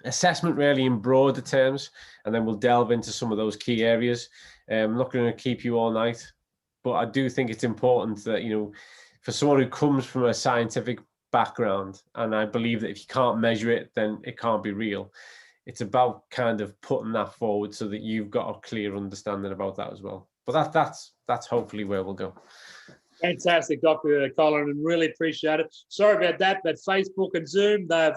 assessment really in broader terms, and then we'll delve into some of those key areas. I'm not going to keep you all night, but I do think it's important that, for someone who comes from a scientific background, and I believe that if you can't measure it, then it can't be real. It's about kind of putting that forward so that you've got a clear understanding about that as well. But that's hopefully where we'll go. Fantastic, Dr. Colin, and really appreciate it. Sorry about that, but Facebook and Zoom, they've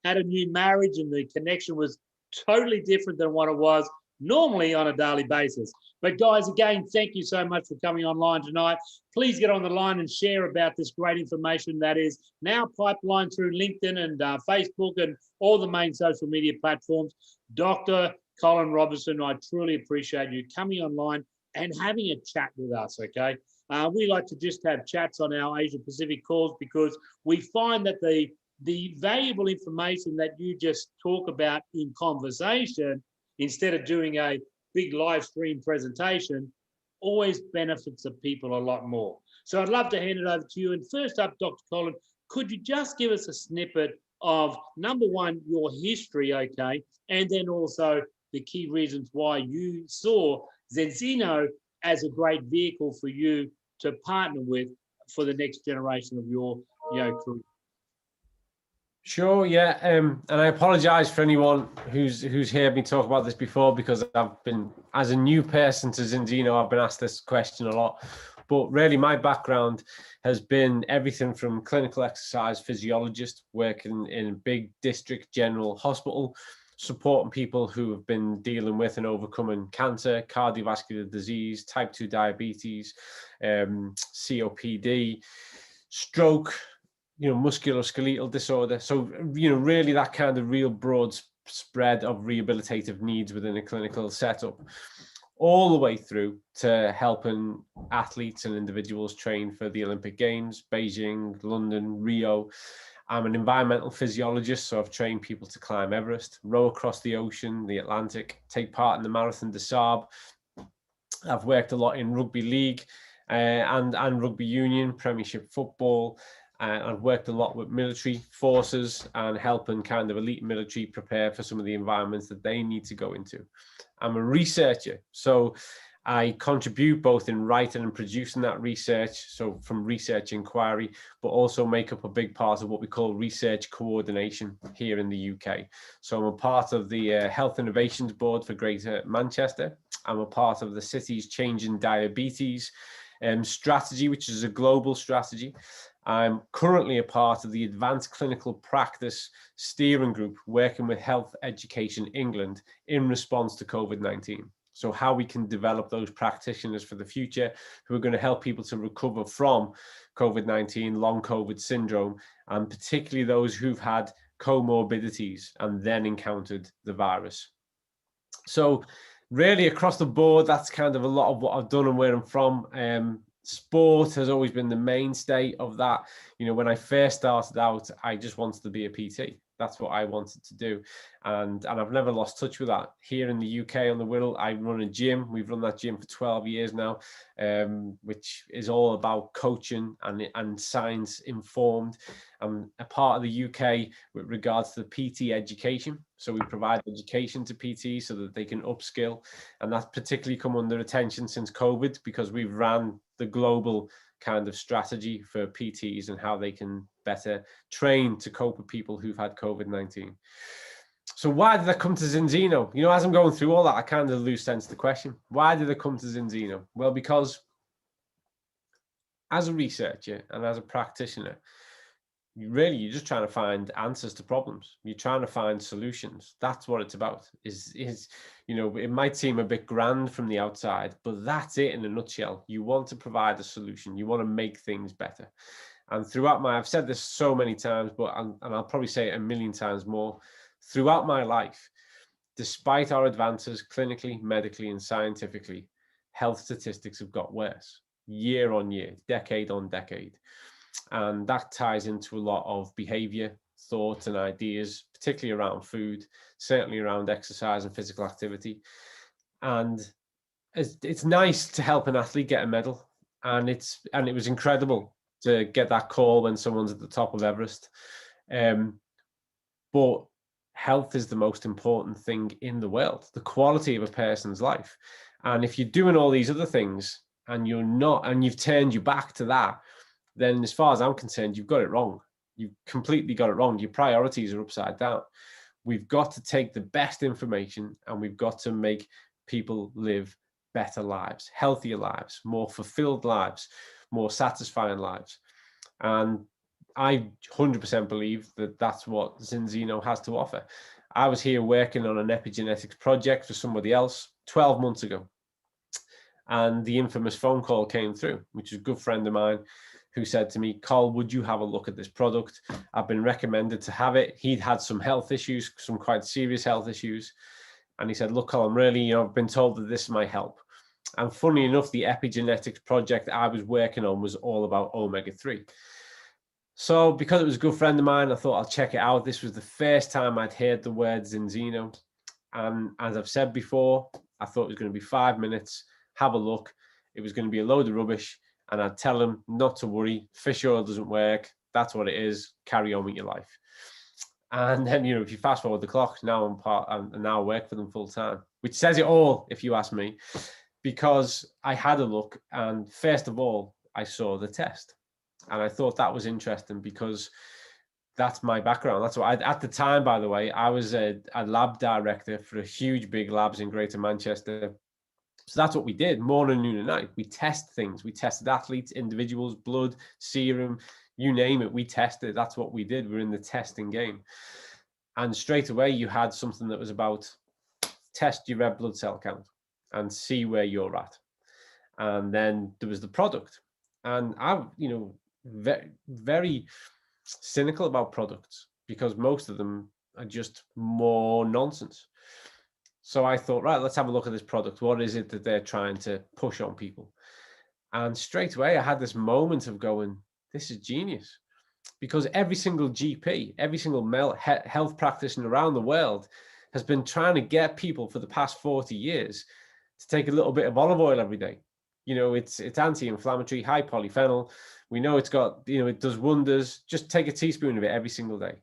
had a new marriage and the connection was totally different than what it was normally on a daily basis. But guys, again, thank you so much for coming online tonight. Please get on the line and share about this great information that is now pipelined through LinkedIn and Facebook and all the main social media platforms. Dr. Colin Robertson, I truly appreciate you coming online and having a chat with us, okay? We like to just have chats on our Asia Pacific calls because we find that the valuable information that you just talk about in conversation, instead of doing a big live stream presentation, always benefits the people a lot more. So I'd love to hand it over to you. And first up, Dr. Colin, could you just give us a snippet of, number one, your history, okay, and then also the key reasons why you saw Zenzino as a great vehicle for you to partner with for the next generation of your career? Sure, yeah, and I apologize for anyone who's heard me talk about this before, because I've been, as a new person to Zenzino, I've been asked this question a lot. But really, my background has been everything from clinical exercise physiologist, working in a big district general hospital, supporting people who have been dealing with and overcoming cancer, cardiovascular disease, type 2 diabetes, COPD, stroke, musculoskeletal disorder. So, really that kind of real broad spread of rehabilitative needs within a clinical setup, all the way through to helping athletes and individuals train for the Olympic Games, Beijing, London, Rio. I'm an environmental physiologist, so I've trained people to climb Everest, row across the ocean, the Atlantic, take part in the Marathon des Sables. I've worked a lot in rugby league and rugby union, Premiership football. I've worked a lot with military forces and helping kind of elite military prepare for some of the environments that they need to go into. I'm a researcher, so I contribute both in writing and producing that research, so from research inquiry, but also make up a big part of what we call research coordination here in the UK. So I'm a part of the Health Innovations Board for Greater Manchester. I'm a part of the city's Changing Diabetes strategy, which is a global strategy. I'm currently a part of the Advanced Clinical Practice Steering Group, working with Health Education England in response to COVID-19. So how we can develop those practitioners for the future who are going to help people to recover from COVID-19, long COVID syndrome, and particularly those who've had comorbidities and then encountered the virus. So really across the board, that's kind of a lot of what I've done and where I'm from. Sport has always been the mainstay of that. When I first started out, I just wanted to be a PT. That's what I wanted to do. And I've never lost touch with that. Here in the UK on the Wirral, I run a gym. We've run that gym for 12 years now, which is all about coaching and science informed. I'm a part of the UK with regards to the PT education. So we provide education to PT so that they can upskill. And that's particularly come under attention since COVID, because we've ran the global kind of strategy for PTs and how they can better train to cope with people who've had COVID-19. So why did I come to Zenzino? As I'm going through all that, I kind of lose sense of the question. Why did I come to Zenzino? Well, because as a researcher and as a practitioner, you're just trying to find answers to problems. You're trying to find solutions. That's what it's about. It might seem a bit grand from the outside, but that's it in a nutshell. You want to provide a solution. You want to make things better. And throughout I've said this so many times, and I'll probably say it a million times more, throughout my life, despite our advances clinically, medically, and scientifically, health statistics have got worse year on year, decade on decade. And that ties into a lot of behavior, thoughts, and ideas, particularly around food, certainly around exercise and physical activity. And it's nice to help an athlete get a medal. And it was incredible to get that call when someone's at the top of Everest. But health is the most important thing in the world, the quality of a person's life. And if you're doing all these other things and you're not, and you've turned your back to that, then as far as I'm concerned, you've got it wrong. You've completely got it wrong. Your priorities are upside down. We've got to take the best information and we've got to make people live better lives, healthier lives, more fulfilled lives, more satisfying lives. And I 100% believe that that's what Zinzino has to offer. I was here working on an epigenetics project for somebody else 12 months ago. And the infamous phone call came through, which is a good friend of mine who said to me, Col, would you have a look at this product? I've been recommended to have it. He'd had some health issues, some quite serious health issues. And he said, look, Col, I'm really, I've been told that this might help. And funny enough, the epigenetics project I was working on was all about omega-3. So because it was a good friend of mine, I thought I'll check it out. This was the first time I'd heard the word Zinzino. And as I've said before, I thought it was going to be 5 minutes, have a look. It was going to be a load of rubbish. And I'd tell them not to worry, fish oil doesn't work. That's what it is. Carry on with your life. And then, if you fast forward the clock, now I'm now work for them full time, which says it all, if you ask me, because I had a look. And first of all, I saw the test. And I thought that was interesting because that's my background. That's what at the time, by the way, I was a lab director for a huge big labs in Greater Manchester. So that's what we did morning, noon and night. We test things. We tested athletes, individuals, blood, serum, you name it. We tested. That's what we did. We're in the testing game. And straight away you had something that was about test your red blood cell count and see where you're at. And then there was the product. And I'm, very, very cynical about products because most of them are just more nonsense. So I thought, right, let's have a look at this product. What is it that they're trying to push on people? And straight away, I had this moment of going, this is genius. Because every single GP, every single health practitioner around the world has been trying to get people for the past 40 years to take a little bit of olive oil every day. It's anti-inflammatory, high polyphenol. We know it's got, it does wonders. Just take a teaspoon of it every single day.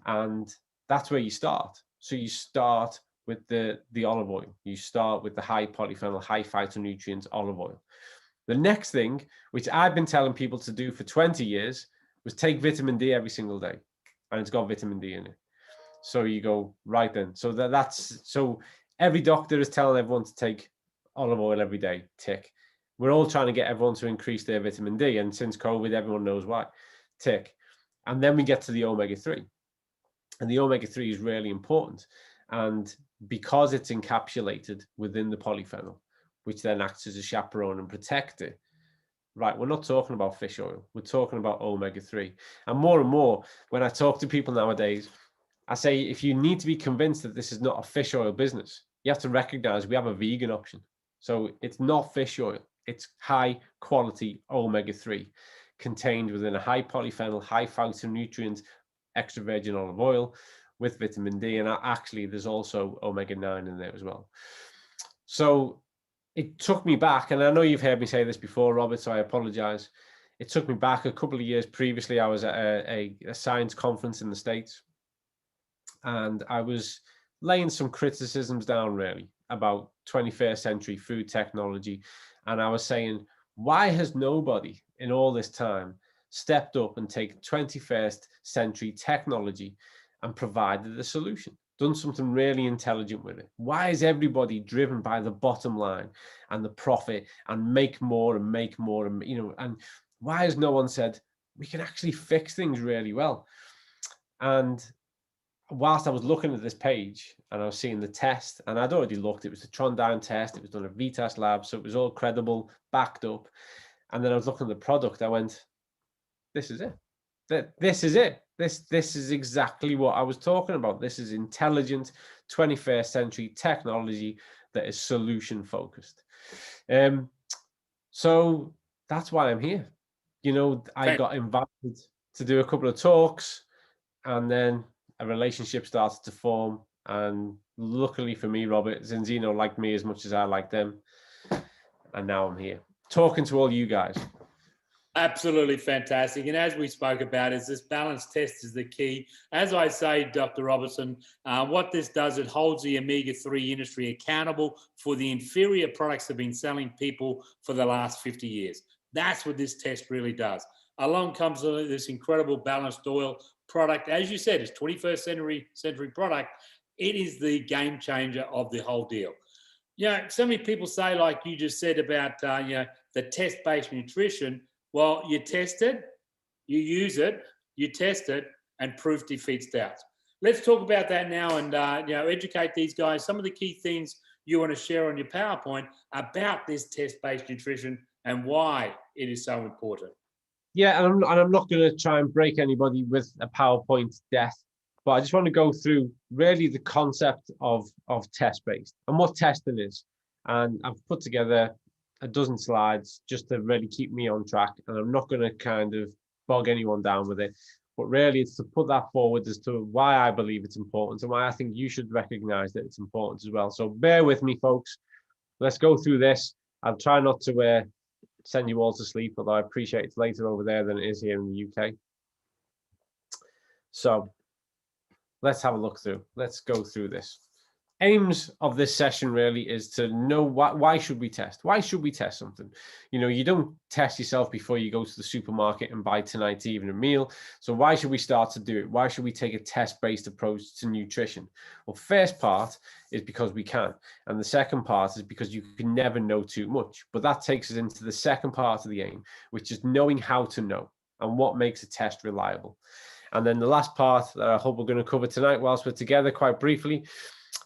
And that's where you start. So you start with the olive oil. You start with the high polyphenol, high phytonutrients olive oil. The next thing, which I've been telling people to do for 20 years, was take vitamin D every single day. And it's got vitamin D in it. So you go, right then. So so every doctor is telling everyone to take olive oil every day, tick. We're all trying to get everyone to increase their vitamin D. And since COVID, everyone knows why, tick. And then we get to the omega-3. And the omega-3 is really important. And because it's encapsulated within the polyphenol, which then acts as a chaperone and protector, right, we're not talking about fish oil. We're talking about omega-3. And more, when I talk to people nowadays, I say, if you need to be convinced that this is not a fish oil business, you have to recognize we have a vegan option. So it's not fish oil. It's high quality omega-3 contained within a high polyphenol, high phytonutrient, extra virgin olive oil with vitamin D. And actually, there's also omega-9 in there as well. So it took me back, and I know you've heard me say this before, Robert, so I apologize. It took me back a couple of years previously. I was at a science conference in the States, and I was laying some criticisms down, really, about 21st century food technology. And I was saying, why has nobody in all this time stepped up and taken 21st century technology and provided a solution? Done something really intelligent with it? Why is everybody driven by the bottom line and the profit and make more and make more? And, and why has no one said, we can actually fix things really well? And whilst I was looking at this page and I was seeing the test, and I'd already looked, it was the Trondheim test, it was done at Vitas Lab, so it was all credible, backed up. And then I was looking at the product, I went, this is it. This is it. This is exactly what I was talking about. This is intelligent 21st century technology that is solution focused. So that's why I'm here. I got invited to do a couple of talks, and then a relationship started to form. And luckily for me, Robert, Zinzino liked me as much as I liked them. And now I'm here talking to all you guys. Absolutely fantastic. And as we spoke about, is this balanced test is the key. As I say, Dr. Robertson, what this does, it holds the omega-3 industry accountable for the inferior products they've been selling people for the last 50 years. That's what this test really does. Along comes this incredible balanced oil product. As you said, it's 21st century product. It is the game changer of the whole deal. So many people say, like you just said about, the test-based nutrition. Well, you test it, you use it, you test it, and proof defeats doubt. Let's talk about that now and educate these guys. Some of the key things you want to share on your PowerPoint about this test-based nutrition and why it is so important. Yeah, and I'm not going to try and break anybody with a PowerPoint death, but I just want to go through really the concept of test-based and what testing is. And I've put together a dozen slides just to really keep me on track, and I'm not going to kind of bog anyone down with it, but really it's to put that forward as to why I believe it's important and why I think you should recognize that it's important as well. So bear with me, folks. Let's go through this. I'll try not to send you all to sleep, although I appreciate it's later over there than it is here in the UK. So let's have a look through. Let's go through this. Aims of this session really is to know why should we test? Why should we test something? You don't test yourself before you go to the supermarket and buy tonight's evening meal. So why should we start to do it? Why should we take a test-based approach to nutrition? Well, first part is because we can. And the second part is because you can never know too much. But that takes us into the second part of the aim, which is knowing how to know and what makes a test reliable. And then the last part that I hope we're going to cover tonight whilst we're together quite briefly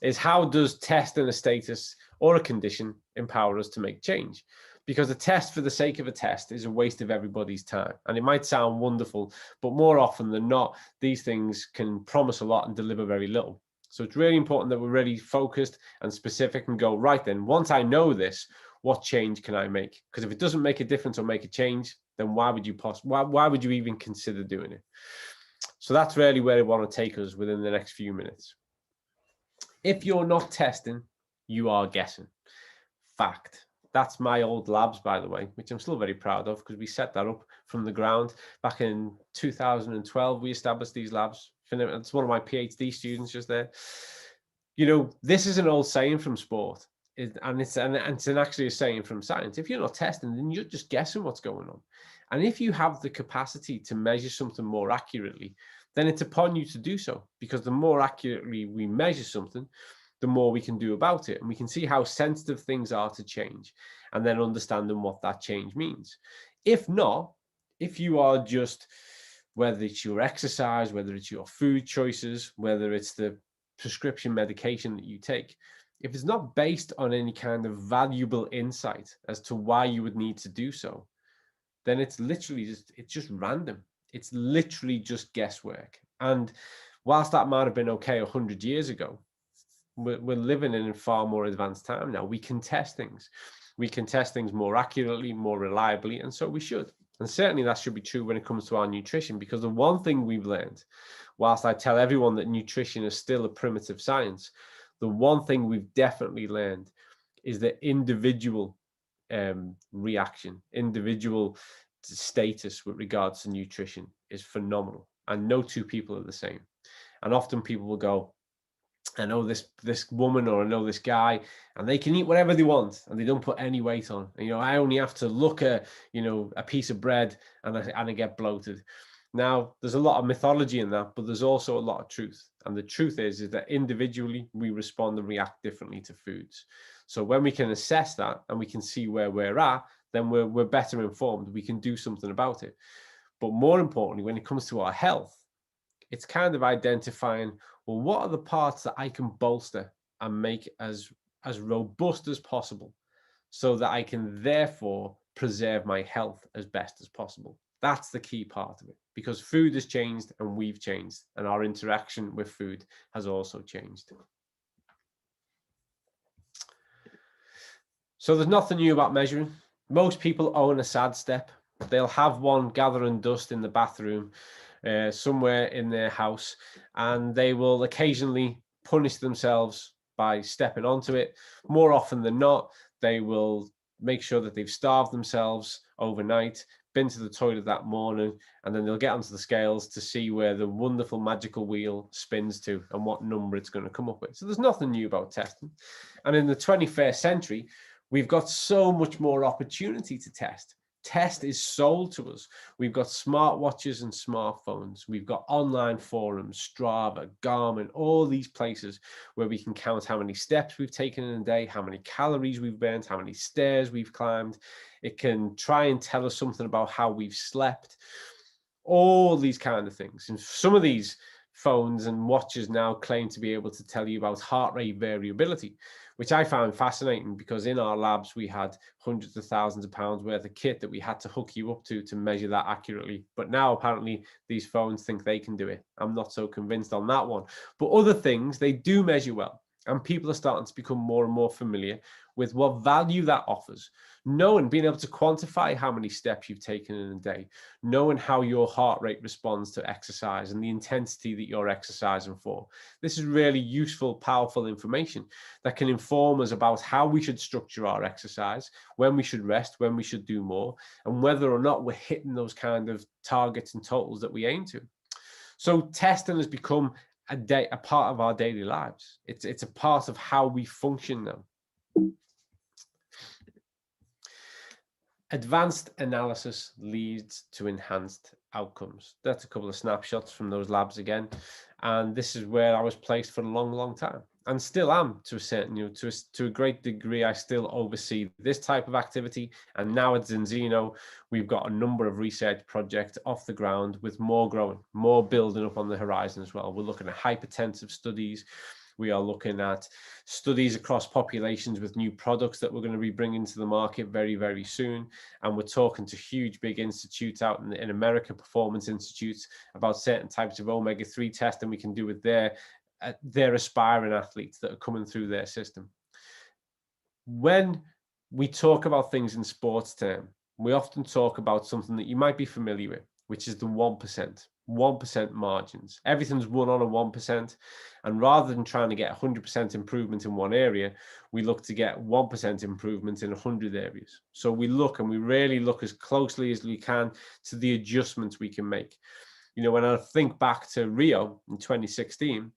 is how does testing a status or a condition empower us to make change? Because a test for the sake of a test is a waste of everybody's time. And it might sound wonderful, but more often than not, these things can promise a lot and deliver very little. So it's really important that we're really focused and specific and go, right then, once I know this, what change can I make? Because if it doesn't make a difference or make a change, then why would you even consider doing it? So that's really where I want to take us within the next few minutes. If you're not testing, you are guessing. Fact. That's my old labs, by the way, which I'm still very proud of because we set that up from the ground. Back in 2012, we established these labs. It's one of my PhD students just there. This is an old saying from sport, and it's actually a saying from science. If you're not testing, then you're just guessing what's going on. And if you have the capacity to measure something more accurately, then it's upon you to do so, because the more accurately we measure something, the more we can do about it. And we can see how sensitive things are to change and then understanding what that change means. If not, if you are just, whether it's your exercise, whether it's your food choices, whether it's the prescription medication that you take, if it's not based on any kind of valuable insight as to why you would need to do so, then it's literally just random. It's literally just guesswork. And whilst that might have been okay 100 years ago, we're living in a far more advanced time now. We can test things. We can test things more accurately, more reliably, and so we should. And certainly that should be true when it comes to our nutrition, because the one thing we've learned, whilst I tell everyone that nutrition is still a primitive science, the one thing we've definitely learned is that individual reaction, individual status with regards to nutrition is phenomenal, and no two people are the same. And often people will go, I know this woman or I know this guy, and they can eat whatever they want and they don't put any weight on. And, I only have to look at a piece of bread and I get bloated. Now, there's a lot of mythology in that, but there's also a lot of truth. And the truth is that individually we respond and react differently to foods. So when we can assess that and we can see where we're at, then we're better informed. We can do something about it. But more importantly, when it comes to our health, it's kind of identifying, well, what are the parts that I can bolster and make as robust as possible so that I can therefore preserve my health as best as possible. That's the key part of it, because food has changed and we've changed, and our interaction with food has also changed. So there's nothing new about measuring. Most people own a SAD step. They'll have one gathering dust in the bathroom somewhere in their house, and they will occasionally punish themselves by stepping onto it. More often than not, they will make sure that they've starved themselves overnight been to the toilet that morning, and then they'll get onto the scales to see where the wonderful magical wheel spins to and what number it's going to come up with. So there's nothing new about testing. And in the 21st century, we've got so much more opportunity to test. Test is sold to us. We've got smartwatches and smartphones. We've got online forums, Strava, Garmin, all these places where we can count how many steps we've taken in a day, how many calories we've burned, how many stairs we've climbed. It can try and tell us something about how we've slept, all these kind of things. And some of these phones and watches now claim to be able to tell you about heart rate variability, which I found fascinating, because in our labs we had hundreds of thousands of pounds worth of kit that we had to hook you up to measure that accurately. But now apparently these phones think they can do it. I'm not so convinced on that one. But other things, they do measure well. And people are starting to become more and more familiar with what value that offers. Knowing, being able to quantify how many steps you've taken in a day, knowing how your heart rate responds to exercise and the intensity that you're exercising for. This is really useful, powerful information that can inform us about how we should structure our exercise, when we should rest, when we should do more, and whether or not we're hitting those kind of targets and totals that we aim to. So testing has become a part of our daily lives. It's a part of how we function now. Advanced analysis leads to enhanced outcomes. That's a couple of snapshots from those labs again. And this is where I was placed for a long, long time, and still am to a certain, to a great degree. I still oversee this type of activity. And now at Zinzino, we've got a number of research projects off the ground, with more growing, more building up on the horizon as well. We're looking at hypertensive studies. We are looking at studies across populations with new products that we're going to be bringing to the market very, very soon. And we're talking to huge, big institutes out in America, performance institutes, about certain types of omega-3 testing we can do with their aspiring athletes that are coming through their system. When we talk about things in sports term, we often talk about something that you might be familiar with, which is the 1% margins. Everything's won on a 1%. And rather than trying to get 100% improvement in one area, we look to get 1% improvement in 100 areas. So we look, and we really look as closely as we can to the adjustments we can make. When I think back to Rio in 2016,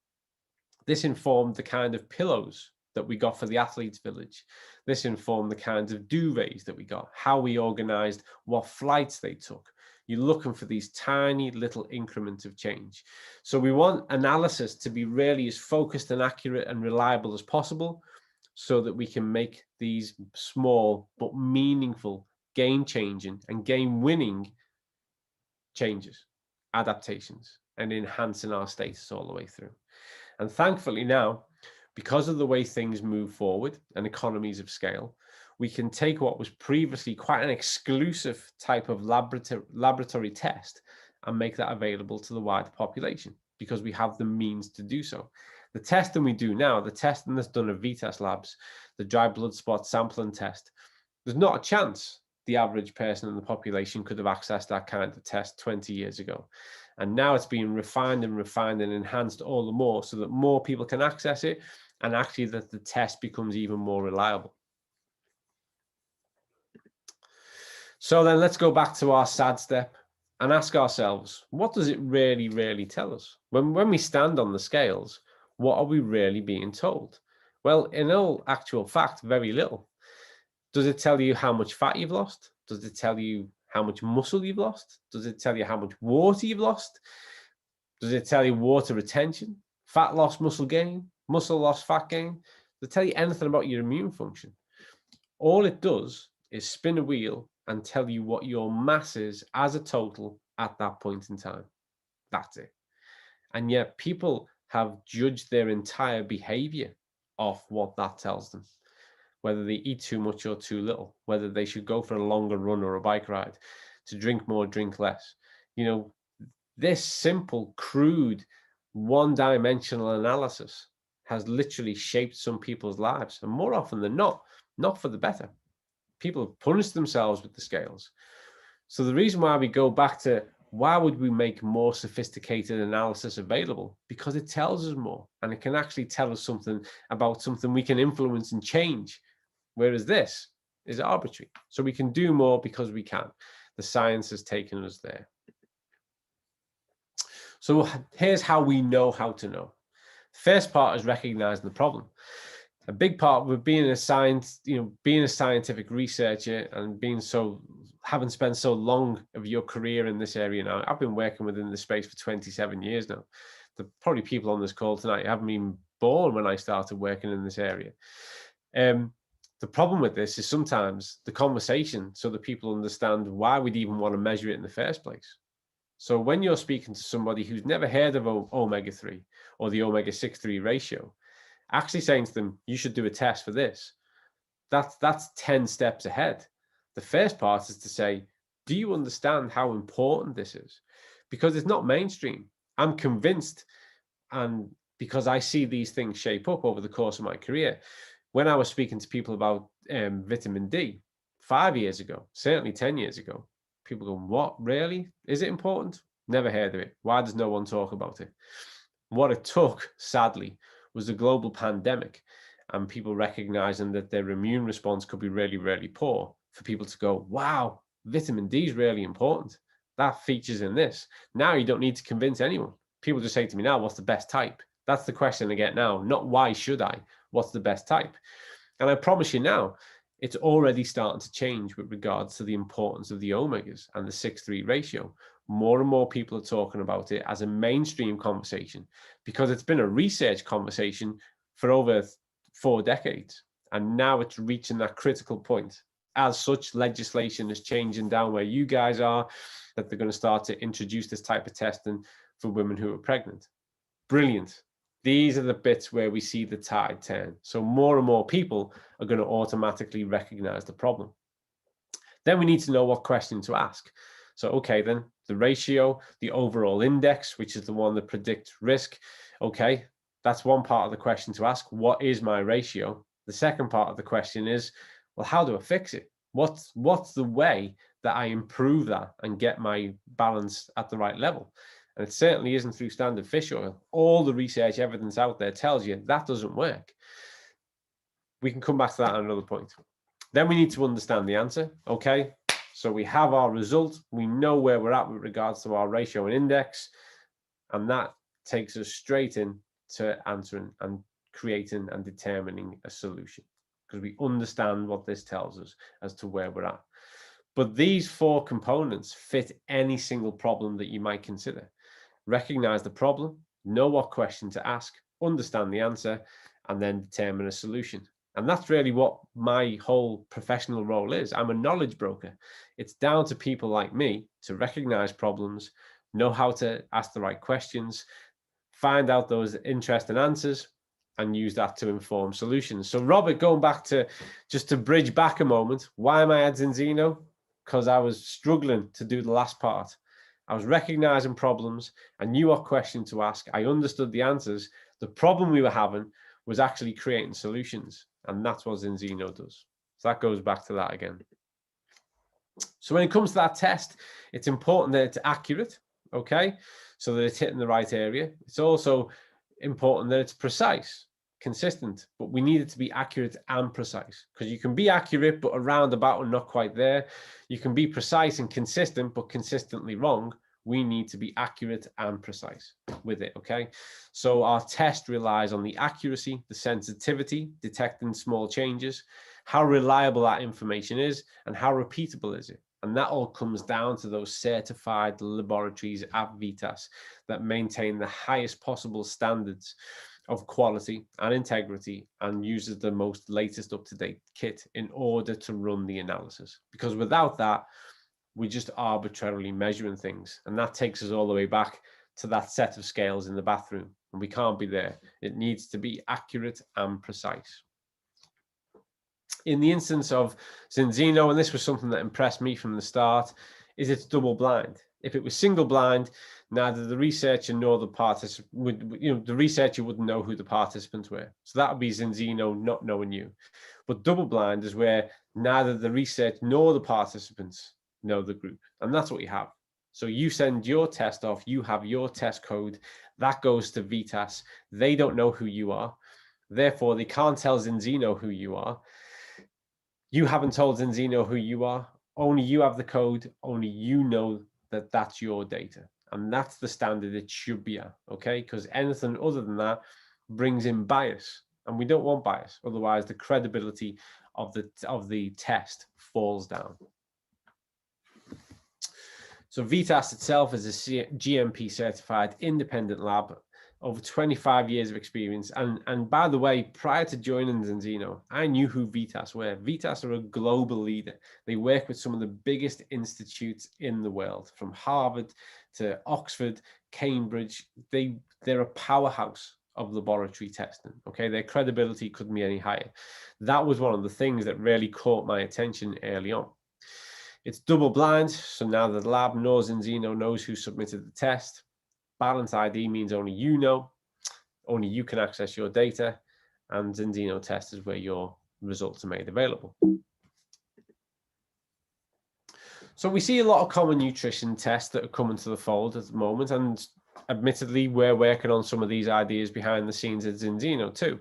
this informed the kind of pillows that we got for the athletes village. This informed the kinds of duvets that we got, how we organized, what flights they took. You're looking for these tiny little increments of change. So we want analysis to be really as focused and accurate and reliable as possible, so that we can make these small but meaningful, game-changing and game-winning changes, adaptations, and enhancing our status all the way through. And thankfully now, because of the way things move forward and economies of scale, we can take what was previously quite an exclusive type of laboratory test and make that available to the wider population, because we have the means to do so. The testing we do now, the testing that's done at VITAS labs, the dry blood spot sampling test, there's not a chance the average person in the population could have accessed that kind of test 20 years ago. And now it's being refined and enhanced all the more, so that more people can access it, and actually that the test becomes even more reliable. So then let's go back to our sad step and ask ourselves, what does it really, really tell us? When we stand on the scales, what are we really being told? Well, in all actual fact, very little. Does it tell you how much fat you've lost? Does it tell you how much muscle you've lost? Does it tell you how much water you've lost? Does it tell you water retention, fat loss, muscle gain, muscle loss, fat gain? Does it tell you anything about your immune function? All it does is spin a wheel and tell you what your mass is as a total at that point in time. That's it. And yet people have judged their entire behavior off what that tells them. Whether they eat too much or too little, whether they should go for a longer run or a bike ride, to drink more, drink less. This simple, crude, one-dimensional analysis has literally shaped some people's lives, and more often than not for the better. People have punished themselves with the scales. So the reason why we go back to, why would we make more sophisticated analysis available? Because it tells us more, and it can actually tell us something about something we can influence and change. Whereas this is arbitrary. So we can do more because we can. The science has taken us there. So here's how we know how to know. First part is recognizing the problem. A big part with being a scientific researcher and having spent so long of your career in this area now. I've been working within this space for 27 years now. The probably people on this call tonight haven't been born when I started working in this area. The problem with this is sometimes the conversation, so that people understand why we'd even want to measure it in the first place. So when you're speaking to somebody who's never heard of omega-3 or the omega-6-3 ratio, actually saying to them, you should do a test for this, that's 10 steps ahead. The first part is to say, do you understand how important this is? Because it's not mainstream. I'm convinced, and because I see these things shape up over the course of my career. When I was speaking to people about vitamin D 5 years ago, certainly 10 years ago, people go, what, really? Is it important? Never heard of it. Why does no one talk about it? What it took, sadly, was a global pandemic and people recognizing that their immune response could be really, really poor for people to go, wow, vitamin D is really important. That features in this. Now you don't need to convince anyone. People just say to me now, what's the best type? That's the question I get now, not why should I? What's the best type? And I promise you now, it's already starting to change with regards to the importance of the omegas and the 6-3 ratio. More and more people are talking about it as a mainstream conversation because it's been a research conversation for over 4 decades. And now it's reaching that critical point. As such, legislation is changing down where you guys are, that they're going to start to introduce this type of testing for women who are pregnant. Brilliant. These are the bits where we see the tide turn. So more and more people are going to automatically recognize the problem. Then we need to know what question to ask. So, okay, then the ratio, the overall index, which is the one that predicts risk. Okay, that's one part of the question to ask. What is my ratio? The second part of the question is, well, how do I fix it? What's the way that I improve that and get my balance at the right level? And it certainly isn't through standard fish oil. All the research evidence out there tells you that doesn't work. We can come back to that at another point. Then we need to understand the answer. Okay, so we have our result. We know where we're at with regards to our ratio and index. And that takes us straight in to answering and creating and determining a solution, because we understand what this tells us as to where we're at. But these 4 components fit any single problem that you might consider. Recognize the problem, know what question to ask, understand the answer, and then determine a solution. And that's really what my whole professional role is. I'm a knowledge broker. It's down to people like me to recognize problems, know how to ask the right questions, find out those interesting answers, and use that to inform solutions. So Robert, going back to just to bridge back a moment, why am I at Zinzino? Because I was struggling to do the last part. I was recognizing problems. I knew what question to ask. I understood the answers. The problem we were having was actually creating solutions. And that's what Zinzino does. So that goes back to that again. So when it comes to that test, it's important that it's accurate, okay? So that it's hitting the right area. It's also important that it's precise, consistent, but we need it to be accurate and precise, because you can be accurate, but around about and not quite there. You can be precise and consistent, but consistently wrong. We need to be accurate and precise with it, okay? So our test relies on the accuracy, the sensitivity, detecting small changes, how reliable that information is, and how repeatable is it. And that all comes down to those certified laboratories at Vitas that maintain the highest possible standards of quality and integrity and uses the most latest up-to-date kit in order to run the analysis. Because without that, we're just arbitrarily measuring things. And that takes us all the way back to that set of scales in the bathroom. And we can't be there. It needs to be accurate and precise. In the instance of Zinzino, and this was something that impressed me from the start, is it's double blind. If it was single blind, neither the researcher nor the participant would, the researcher wouldn't know who the participants were. So that would be Zinzino not knowing you. But double blind is where neither the research nor the participants know the group. And that's what you have. So you send your test off, you have your test code, that goes to Vitas. They don't know who you are. Therefore, they can't tell Zinzino who you are. You haven't told Zinzino who you are. Only you have the code, only you know that that's your data. And that's the standard it should be at, okay? Because anything other than that brings in bias, and we don't want bias. Otherwise, the credibility of the test falls down. So VITAS itself is a GMP certified independent lab, over 25 years of experience. And by the way, prior to joining Zinzino, I knew who VITAS were. VITAS are a global leader. They work with some of the biggest institutes in the world, from Harvard to Oxford, Cambridge. They're a powerhouse of laboratory testing. Okay, their credibility couldn't be any higher. That was one of the things that really caught my attention early on. It's double blind, so now the lab knows Zinzino knows who submitted the test. Balance ID means only you know, only you can access your data, and Zinzino test is where your results are made available. So we see a lot of common nutrition tests that are coming to the fold at the moment, and admittedly, we're working on some of these ideas behind the scenes at Zinzino too.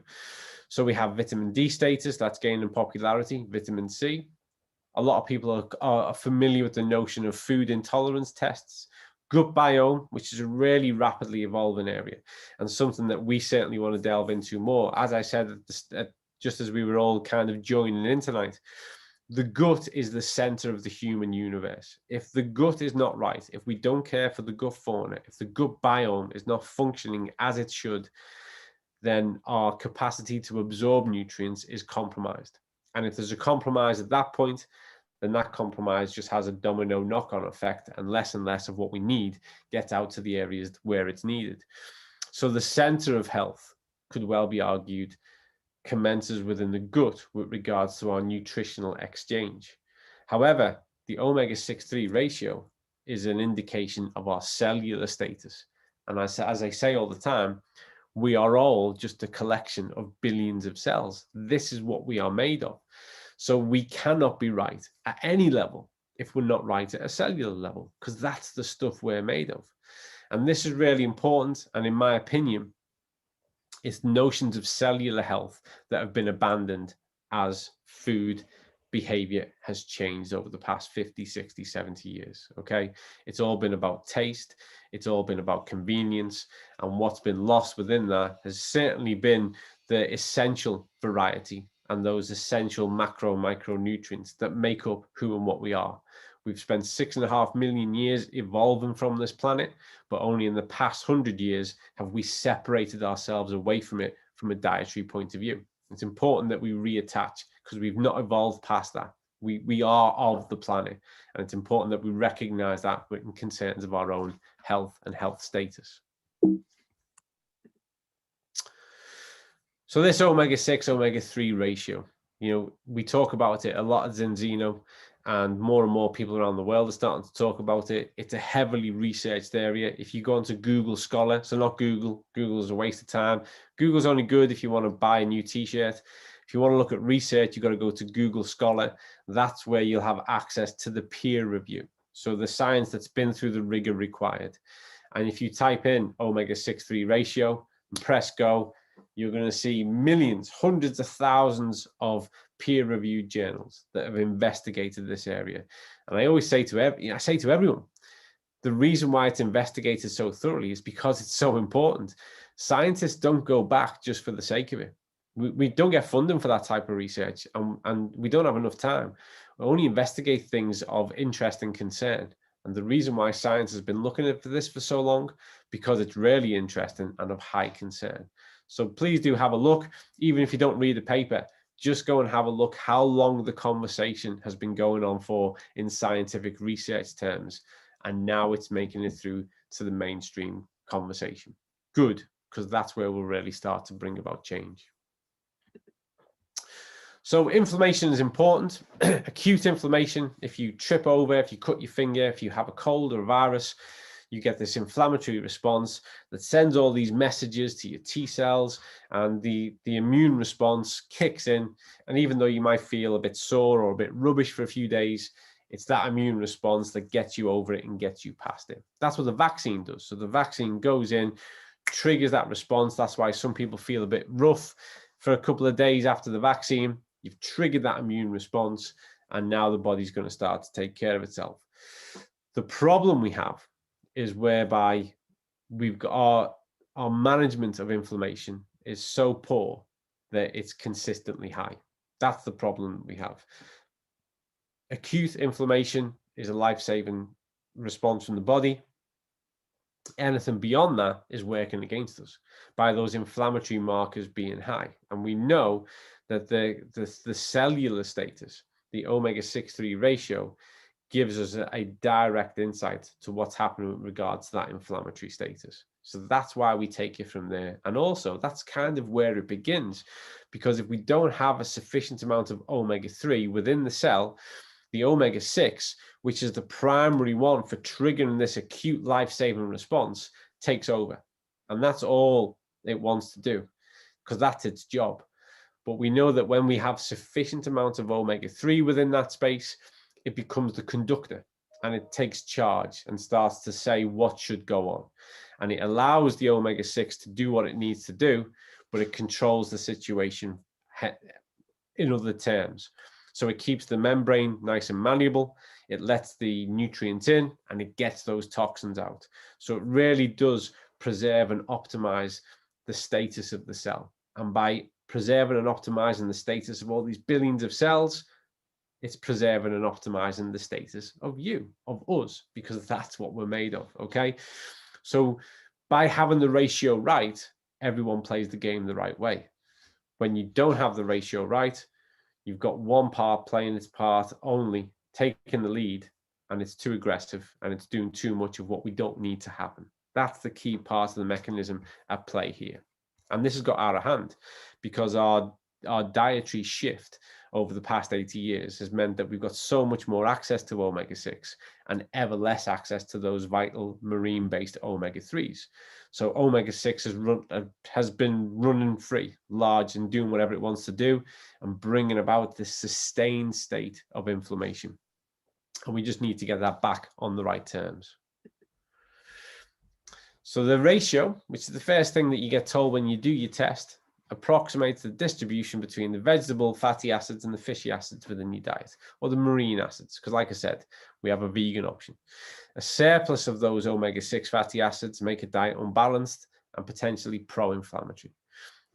So we have vitamin D status, that's gaining popularity, vitamin C. A lot of people are familiar with the notion of food intolerance tests, gut biome, which is a really rapidly evolving area and something that we certainly want to delve into more. As I said, just as we were all kind of joining in tonight, the gut is the center of the human universe. If the gut is not right, if we don't care for the gut fauna, if the gut biome is not functioning as it should, then our capacity to absorb nutrients is compromised. And if there's a compromise at that point, then that compromise just has a domino knock-on effect, and less of what we need gets out to the areas where it's needed. So the center of health could well be argued commences within the gut with regards to our nutritional exchange. However, the omega-6-3 ratio is an indication of our cellular status. And as I say all the time, we are all just a collection of billions of cells. This is what we are made of. So we cannot be right at any level if we're not right at a cellular level, because that's the stuff we're made of. And this is really important. And in my opinion, it's notions of cellular health that have been abandoned as food behavior has changed over the past 50, 60, 70 years. Okay. It's all been about taste. It's all been about convenience. And what's been lost within that has certainly been the essential variety and those essential macro micronutrients that make up who and what we are. We've spent 6.5 million years evolving from this planet, but only in the past 100 years have we separated ourselves away from it from a dietary point of view. It's important that we reattach because we've not evolved past that. We are of the planet, and it's important that we recognize that in concerns of our own health and health status. So this omega-6, omega-3 ratio, we talk about it a lot at Zinzino, and more people around the world are starting to talk about it. It's a heavily researched area. If you go onto Google Scholar, so not Google, Google's a waste of time. Google's only good if you want to buy a new t-shirt. If you want to look at research, you've got to go to Google Scholar. That's where you'll have access to the peer review. So the science that's been through the rigor required. And if you type in omega-6-3 ratio and press go, you're going to see millions, hundreds of thousands of peer-reviewed journals that have investigated this area. And I always say to everyone, the reason why it's investigated so thoroughly is because it's so important. Scientists don't go back just for the sake of it. We don't get funding for that type of research, and we don't have enough time. We only investigate things of interest and concern. And the reason why science has been looking at this for so long, because it's really interesting and of high concern. So please do have a look, even if you don't read the paper, just go and have a look how long the conversation has been going on for in scientific research terms. And now it's making it through to the mainstream conversation. Good, because that's where we'll really start to bring about change. So inflammation is important. Acute inflammation, if you trip over, if you cut your finger, if you have a cold or a virus, you get this inflammatory response that sends all these messages to your T cells, and the immune response kicks in. And even though you might feel a bit sore or a bit rubbish for a few days, it's that immune response that gets you over it and gets you past it. That's what the vaccine does. So the vaccine goes in, triggers that response. That's why some people feel a bit rough for a couple of days after the vaccine. You've triggered that immune response, and now the body's going to start to take care of itself. The problem we have is whereby we've got our management of inflammation is so poor that it's consistently high. That's the problem we have. Acute inflammation is a life-saving response from the body. Anything beyond that is working against us by those inflammatory markers being high. And we know that the cellular status, the omega-6-3 ratio, gives us a direct insight to what's happening with regards to that inflammatory status. So that's why we take it from there. And also that's kind of where it begins, because if we don't have a sufficient amount of omega-3 within the cell, the omega-6, which is the primary one for triggering this acute life-saving response, takes over. And that's all it wants to do, because that's its job. But we know that when we have sufficient amount of omega-3 within that space, it becomes the conductor, and it takes charge and starts to say what should go on. And it allows the omega-6 to do what it needs to do, but it controls the situation in other terms. So it keeps the membrane nice and malleable, it lets the nutrients in, and it gets those toxins out. So it really does preserve and optimize the status of the cell. And by preserving and optimizing the status of all these billions of cells, it's preserving and optimizing the status of you, of us, because that's what we're made of, okay? So by having the ratio right, everyone plays the game the right way. When you don't have the ratio right, you've got one part playing its part only, taking the lead, and it's too aggressive, and it's doing too much of what we don't need to happen. That's the key part of the mechanism at play here. And this has got out of hand because our dietary shift over the past 80 years has meant that we've got so much more access to omega-6 and ever less access to those vital marine-based omega-3s. So omega-6 has been running free, large, and doing whatever it wants to do and bringing about this sustained state of inflammation. And we just need to get that back on the right terms. So the ratio, which is the first thing that you get told when you do your test, approximates the distribution between the vegetable fatty acids and the fishy acids within your diet, or the marine acids, because like I said, we have a vegan option. A surplus of those omega-6 fatty acids make a diet unbalanced and potentially pro-inflammatory.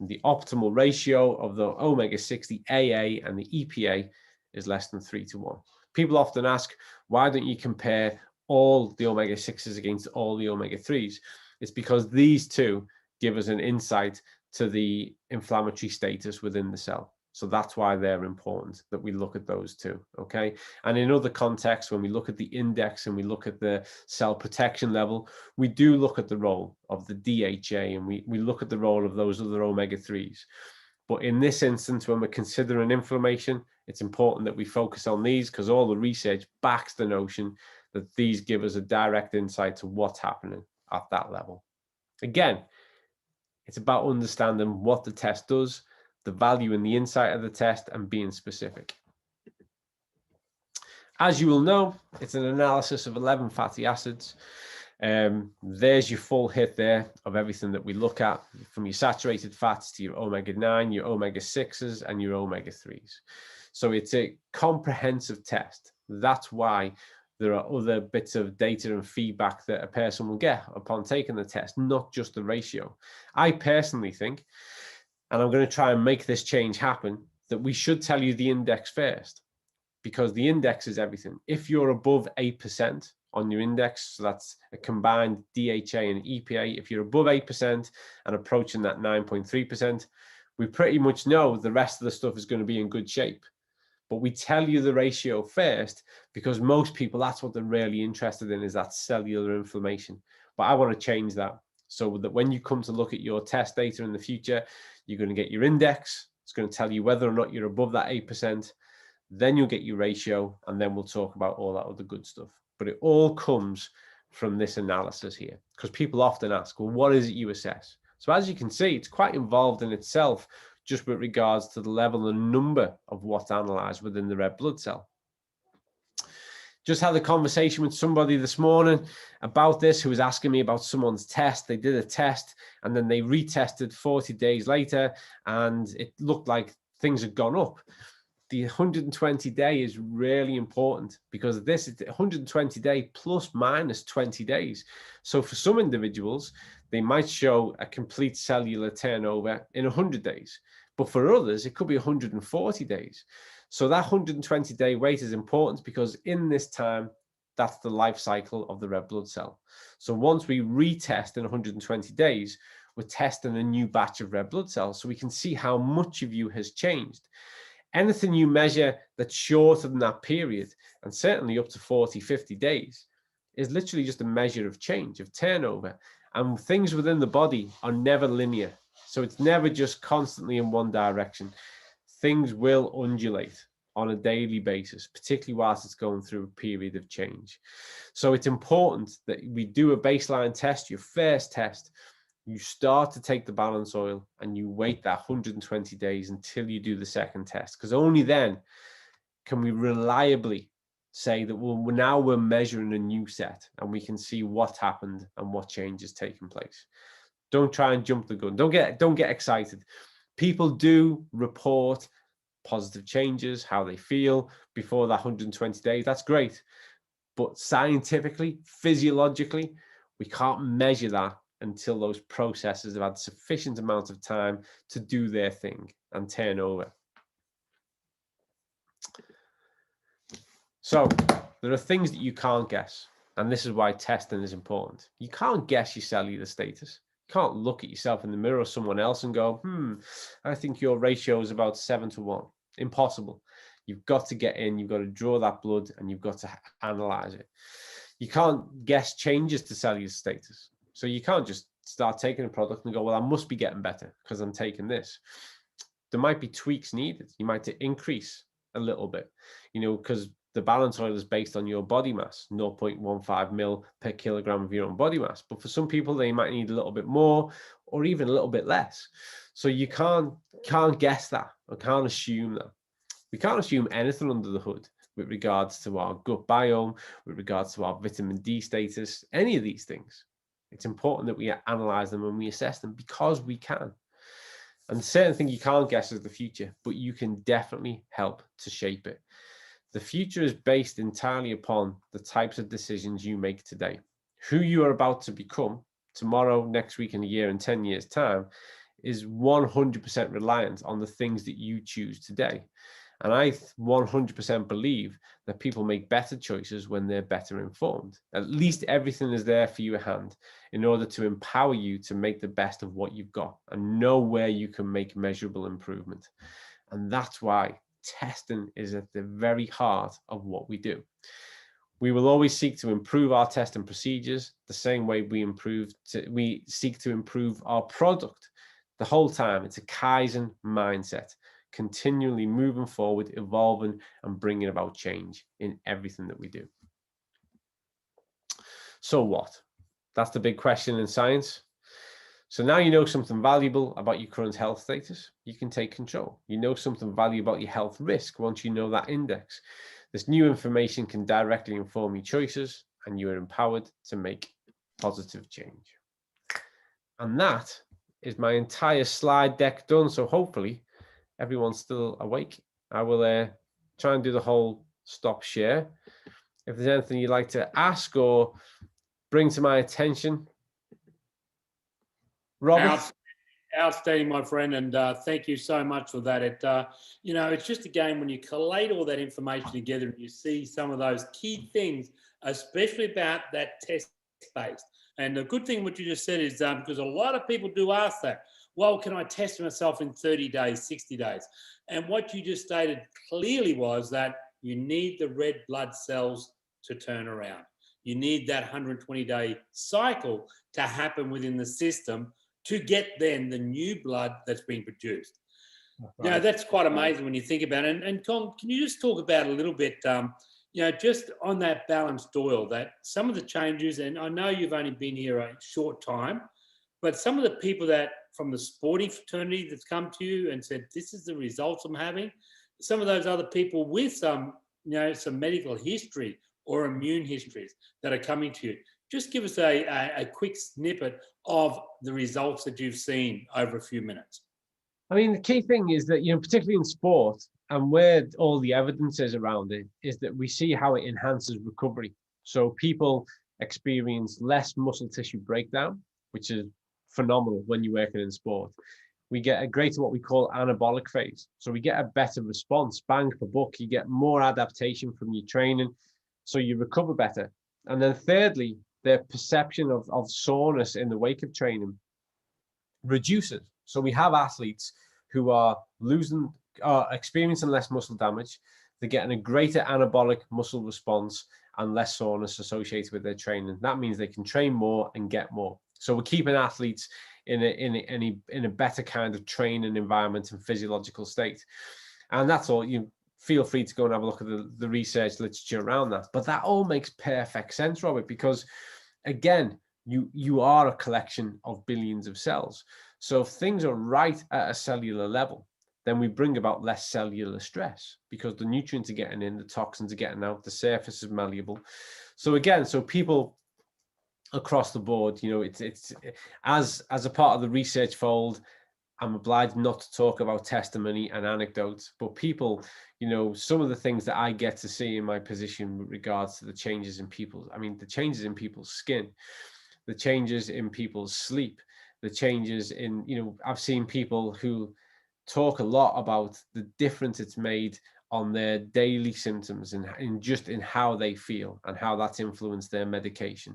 The optimal ratio of the omega-6, the AA and the EPA, is less than 3:1. People often ask, why don't you compare all the omega-6s against all the omega-3s? It's because these two give us an insight to the inflammatory status within the cell. So that's why they're important, that we look at those two, okay? And in other contexts, when we look at the index and we look at the cell protection level, we do look at the role of the DHA, and we look at the role of those other omega-3s. But in this instance, when we're considering inflammation, it's important that we focus on these, because all the research backs the notion that these give us a direct insight to what's happening at that level. Again, it's about understanding what the test does, the value and the insight of the test, and being specific. As you will know, it's an analysis of 11 fatty acids. There's your full hit there of everything that we look at, from your saturated fats to your omega-9, your omega-6s, and your omega-3s. So it's a comprehensive test. That's why there are other bits of data and feedback that a person will get upon taking the test, not just the ratio. I personally think, and I'm going to try and make this change happen, that we should tell you the index first, because the index is everything. If you're above 8% on your index, so that's a combined DHA and EPA, if you're above 8% and approaching that 9.3%, we pretty much know the rest of the stuff is going to be in good shape. But we tell you the ratio first because most people, that's what they're really interested in, is that cellular inflammation. But I want to change that so that when you come to look at your test data in the future, you're going to get your index. It's going to tell you whether or not you're above that 8%. Then you'll get your ratio, and then we'll talk about all that other good stuff. But it all comes from this analysis here, because people often ask, well, what is it you assess? So as you can see, it's quite involved in itself, just with regards to the level and number of what's analyzed within the red blood cell. Just had a conversation with somebody this morning about this, who was asking me about someone's test. They did a test and then they retested 40 days later, and it looked like things had gone up. the 120 day is really important, because this is 120 day plus minus 20 days. So for some individuals, they might show a complete cellular turnover in 100 days, but for others, it could be 140 days. So that 120 day wait is important, because in this time, that's the life cycle of the red blood cell. So once we retest in 120 days, we're testing a new batch of red blood cells, so we can see how much of you has changed. Anything you measure that's shorter than that period, and certainly up to 40, 50 days, is literally just a measure of change, of turnover. And things within the body are never linear. So it's never just constantly in one direction. Things will undulate on a daily basis, particularly whilst it's going through a period of change. So it's important that we do a baseline test, your first test. You start to take the balance oil and you wait that 120 days until you do the second test, because only then can we reliably say that we're measuring a new set and we can see what happened and what change has taken place. Don't try and jump the gun. Don't get excited. People do report positive changes, how they feel before that 120 days. That's great. But scientifically, physiologically, we can't measure that until those processes have had sufficient amount of time to do their thing and turn over. So there are things that you can't guess, and this is why testing is important. You can't guess your cellular status. You can't look at yourself in the mirror or someone else and go, I think your ratio is about 7-1. Impossible. You've got to get in, you've got to draw that blood, and you've got to analyze it. You can't guess changes to cellular status. So you can't just start taking a product and go, well, I must be getting better because I'm taking this. There might be tweaks needed. You might increase a little bit, because the balance oil is based on your body mass, 0.15 mil per kilogram of your own body mass. But for some people, they might need a little bit more or even a little bit less. So you can't guess that or can't assume that. We can't assume anything under the hood with regards to our gut biome, with regards to our vitamin D status, any of these things. It's important that we analyze them and we assess them, because we can. And certain thing you can't guess is the future, but you can definitely help to shape it. The future is based entirely upon the types of decisions you make today. Who you are about to become tomorrow, next week, in a year, and 10 years' time is 100% reliant on the things that you choose today. And I 100% believe that people make better choices when they're better informed. At least everything is there for you at hand in order to empower you to make the best of what you've got and know where you can make measurable improvement. And that's why testing is at the very heart of what we do. We will always seek to improve our testing procedures the same way we seek to improve our product. The whole time, it's a Kaizen mindset, continually moving forward, evolving, and bringing about change in everything that we do. So what? That's the big question in science. So now you know something valuable about your current health status, you can take control. You know something valuable about your health risk once you know that index. This new information can directly inform your choices, and you are empowered to make positive change. And that is my entire slide deck done. So hopefully everyone's still awake. I will try and do the whole stop share. If there's anything you'd like to ask or bring to my attention, Robert. Outstanding, my friend, and thank you so much for that. It's just, again, when you collate all that information together and you see some of those key things, especially about that test-based. And the good thing what you just said is because a lot of people do ask that, well, can I test myself in 30 days, 60 days? And what you just stated clearly was that you need the red blood cells to turn around. You need that 120-day cycle to happen within the system to get then the new blood that's being produced. Right. That's quite amazing when you think about it. And Colin, can you just talk about a little bit, just on that balanced oil, that some of the changes, and I know you've only been here a short time, but some of the people that from the sporting fraternity that's come to you and said, this is the results I'm having, some of those other people with some medical history or immune histories that are coming to you. Just give us a quick snippet of the results that you've seen over a few minutes. I mean, the key thing is that, particularly in sport, And where all the evidence is around it is that we see how it enhances recovery. So people experience less muscle tissue breakdown, which is phenomenal when you're working in sport. We get a greater what we call anabolic phase. So we get a better response, bang for buck. You get more adaptation from your training, so you recover better. And then thirdly, the perception of soreness in the wake of training reduces. So we have athletes who are experiencing less muscle damage. They're getting a greater anabolic muscle response and less soreness associated with their training. That means they can train more and get more. So we're keeping athletes in a better kind of training environment and physiological state. And that's all. You feel free to go and have a look at the research literature around that. But that all makes perfect sense, Robert, because again, you are a collection of billions of cells. So if things are right at a cellular level, then we bring about less cellular stress because the nutrients are getting in, the toxins are getting out, the surface is malleable. So again, so people across the board, you know, it's as a part of the research fold, I'm obliged not to talk about testimony and anecdotes, but people, you know, some of the things that I get to see in my position with regards to the changes in people's, I mean, the changes in people's skin, the changes in people's sleep, the changes in, you know, I've seen people who talk a lot about the difference it's made on their daily symptoms and in how they feel and how that's influenced their medication,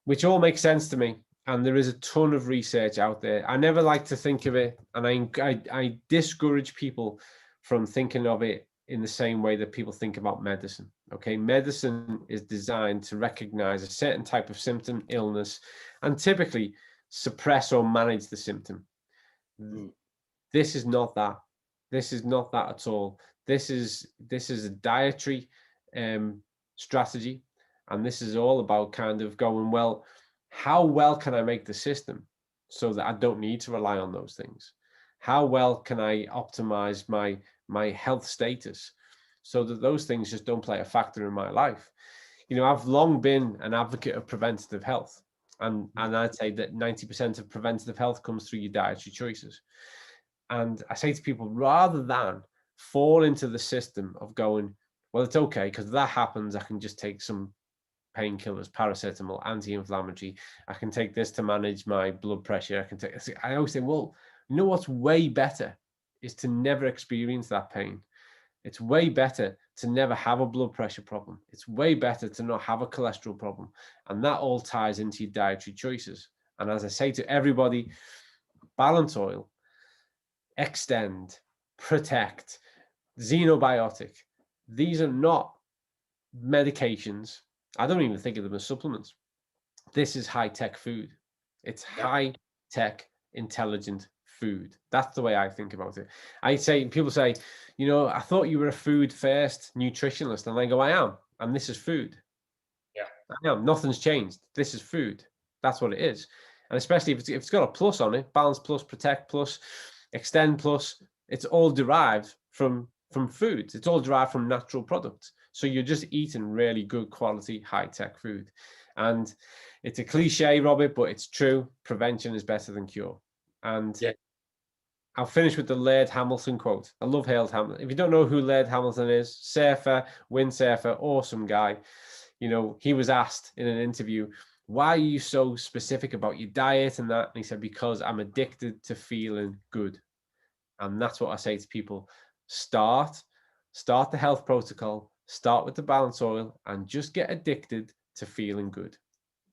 which all makes sense to me. And there is a ton of research out there. I never like to think of it, and I discourage people from thinking of it in the same way that people think about medicine. Okay, medicine is designed to recognize a certain type of symptom, illness, and typically suppress or manage the symptom. This is not that. This is not that at all. This is a dietary strategy, and this is all about kind of going, well, how well can I make the system so that I don't need to rely on those things? How well can I optimize my health status so that those things just don't play a factor in my life? You know, I've long been an advocate of preventative health, and I'd say that 90% of preventative health comes through your dietary choices. And I say to people, rather than fall into the system of going, well, it's okay, because that happens, I can just take some painkillers, paracetamol, anti-inflammatory. I can take this to manage my blood pressure. I always say, well, you know what's way better is to never experience that pain. It's way better to never have a blood pressure problem. It's way better to not have a cholesterol problem. And that all ties into your dietary choices. And as I say to everybody, balance oil, extend, protect, xenobiotic. These are not medications. I don't even think of them as supplements. This is high-tech food. It's high-tech, intelligent food. That's the way I think about it. I say, people say, you know, I thought you were a food first nutritionalist. And I go, I am. And this is food. Yeah. I am. Nothing's changed. This is food. That's what it is. And especially if it's got a plus on it, balance plus, protect plus, extend plus, it's all derived from foods. It's all derived from natural products. So you're just eating really good quality, high-tech food. And it's a cliche, Robert, but it's true. Prevention is better than cure. And I'll finish with the Laird Hamilton quote. I love Laird Hamilton. If you don't know who Laird Hamilton is, surfer, windsurfer, awesome guy. You know, he was asked in an interview, why are you so specific about your diet and that? And he said, because I'm addicted to feeling good. And that's what I say to people. Start the health protocol, start with the balance oil, and just get addicted to feeling good.